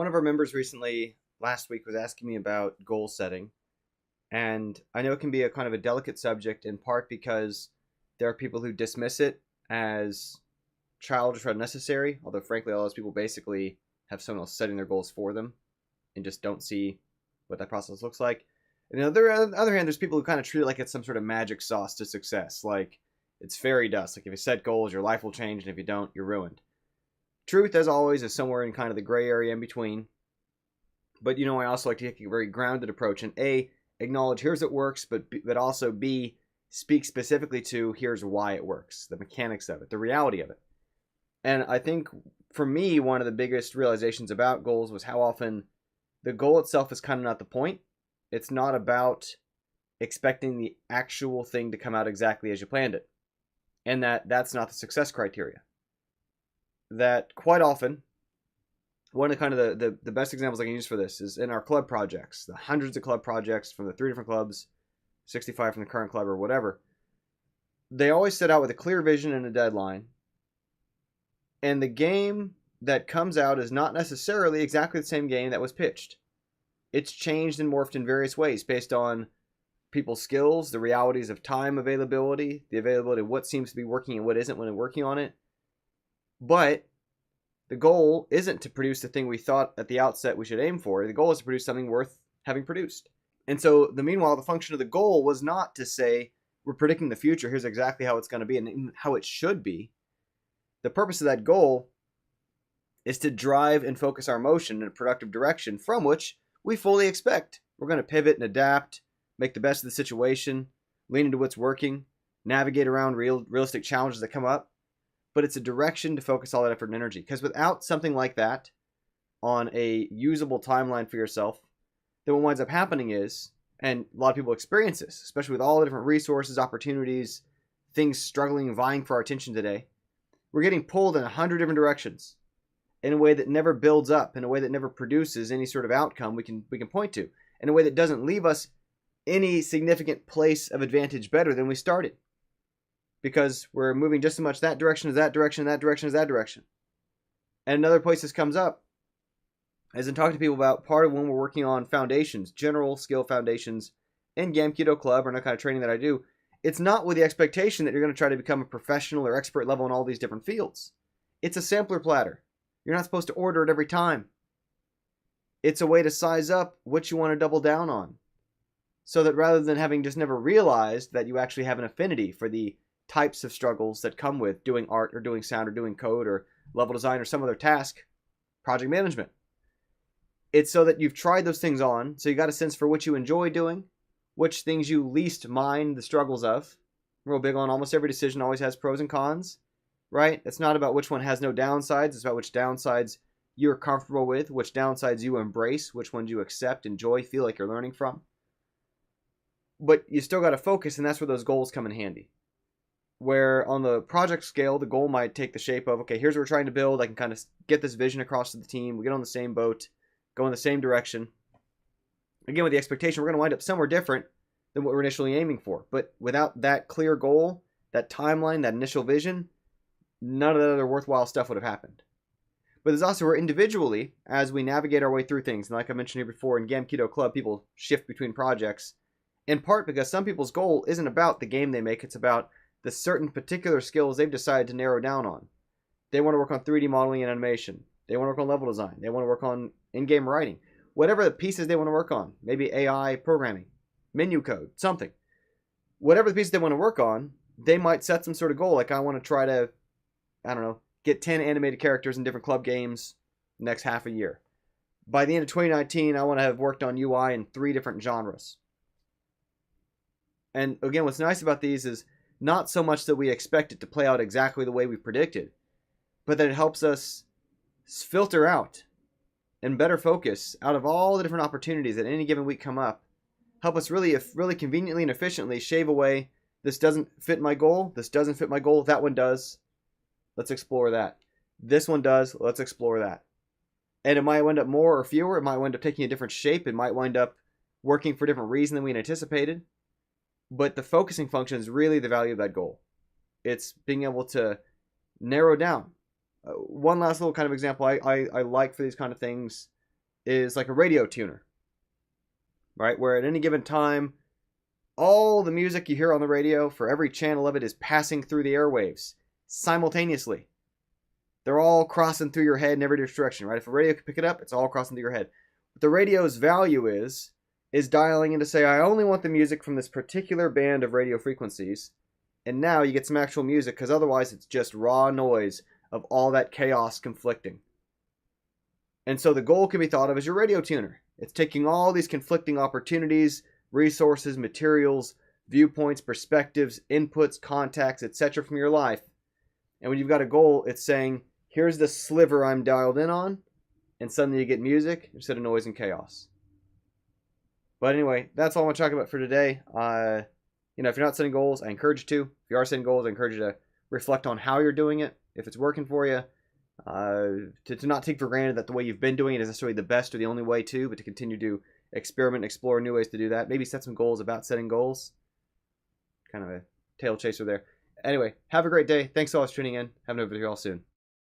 One of our members recently, last week, was asking me about goal setting. And I know it can be a kind of a delicate subject in part because there are people who dismiss it as childish or unnecessary, although frankly, all those people basically have someone else setting their goals for them and just don't see what that process looks like. And on the other hand, there's people who kind of treat it like it's some sort of magic sauce to success. Like it's fairy dust. Like if you set goals, your life will change, and if you don't, you're ruined. Truth, as always, is somewhere in kind of the gray area in between. But I also like to take a very grounded approach and acknowledge here's what works, but also B, speak specifically to here's why it works, the mechanics of it, the reality of it. And I think for me, one of the biggest realizations about goals was how often the goal itself is kind of not the point. It's not about expecting the actual thing to come out exactly as you planned it, and that's not the success criteria. That quite often, one of the best examples I can use for this is in our club projects, the hundreds of club projects from the 3 different clubs, 65 from the current club or whatever. They always set out with a clear vision and a deadline. And the game that comes out is not necessarily exactly the same game that was pitched. It's changed and morphed in various ways based on people's skills, the realities of time availability, the availability of what seems to be working and what isn't when they're working on it. But the goal isn't to produce the thing we thought at the outset we should aim for. The goal is to produce something worth having produced. And so, meanwhile, the function of the goal was not to say, we're predicting the future, here's exactly how it's going to be and how it should be. The purpose of that goal is to drive and focus our motion in a productive direction from which we fully expect. We're going to pivot and adapt, make the best of the situation, lean into what's working, navigate around realistic challenges that come up. But it's a direction to focus all that effort and energy. Because without something like that on a usable timeline for yourself, then what winds up happening is, and a lot of people experience this, especially with all the different resources, opportunities, things struggling and vying for our attention today, we're getting pulled in 100 different directions in a way that never builds up, in a way that never produces any sort of outcome we can point to, in a way that doesn't leave us any significant place of advantage better than we started. Because we're moving just as much that direction as that direction, that direction as that direction. And another place this comes up is in talking to people about part of when we're working on foundations, general skill foundations in Gamketo Club or any kind of training that I do. It's not with the expectation that you're going to try to become a professional or expert level in all these different fields. It's a sampler platter. You're not supposed to order it every time. It's a way to size up what you want to double down on. So that rather than having just never realized that you actually have an affinity for the types of struggles that come with doing art or doing sound or doing code or level design or some other task, project management. It's so that you've tried those things on, so you got a sense for what you enjoy doing, which things you least mind the struggles of. I'm real big on almost every decision always has pros and cons, right? It's not about which one has no downsides, it's about which downsides you're comfortable with, which downsides you embrace, which ones you accept, enjoy, feel like you're learning from. But you still got to focus, and that's where those goals come in handy. Where on the project scale, the goal might take the shape of, okay, here's what we're trying to build. I can kind of get this vision across to the team. We get on the same boat, go in the same direction. Again, with the expectation, we're going to wind up somewhere different than what we're initially aiming for. But without that clear goal, that timeline, that initial vision, none of that other worthwhile stuff would have happened. But there's also where individually, as we navigate our way through things, and like I mentioned here before, in Gamketo Club, people shift between projects, in part because some people's goal isn't about the game they make, it's about the certain particular skills they've decided to narrow down on. They want to work on 3D modeling and animation. They want to work on level design. They want to work on in-game writing. Whatever the pieces they want to work on. Maybe AI programming, menu code, something. Whatever the pieces they want to work on, they might set some sort of goal. Like I want to try to, get 10 animated characters in different club games next half a year. By the end of 2019, I want to have worked on UI in 3 different genres. And again, what's nice about these is not so much that we expect it to play out exactly the way we predicted, but that it helps us filter out and better focus out of all the different opportunities that any given week come up. Help us really conveniently and efficiently shave away, this doesn't fit my goal, this doesn't fit my goal, that one does, let's explore that. This one does, let's explore that. And it might wind up more or fewer, it might wind up taking a different shape, it might wind up working for a different reason than we had anticipated. But the focusing function is really the value of that goal. It's being able to narrow down. One last little kind of example I like for these kind of things is like a radio tuner, right? Where at any given time, all the music you hear on the radio, for every channel of it, is passing through the airwaves simultaneously. They're all crossing through your head in every direction, right? If a radio can pick it up, it's all crossing through your head. What the radio's value is dialing in to say, I only want the music from this particular band of radio frequencies. And now you get some actual music, because otherwise it's just raw noise of all that chaos conflicting. And so the goal can be thought of as your radio tuner. It's taking all these conflicting opportunities, resources, materials, viewpoints, perspectives, inputs, contacts, etc. from your life. And when you've got a goal, it's saying, here's the sliver I'm dialed in on, and suddenly you get music instead of noise and chaos. But anyway, that's all I want to talk about for today. If you're not setting goals, I encourage you to. If you are setting goals, I encourage you to reflect on how you're doing it, if it's working for you. To not take for granted that the way you've been doing it is necessarily the best or the only way to, but to continue to experiment and explore new ways to do that. Maybe set some goals about setting goals. Kind of a tail chaser there. Anyway, have a great day. Thanks so much for tuning in. Have an over with you all soon.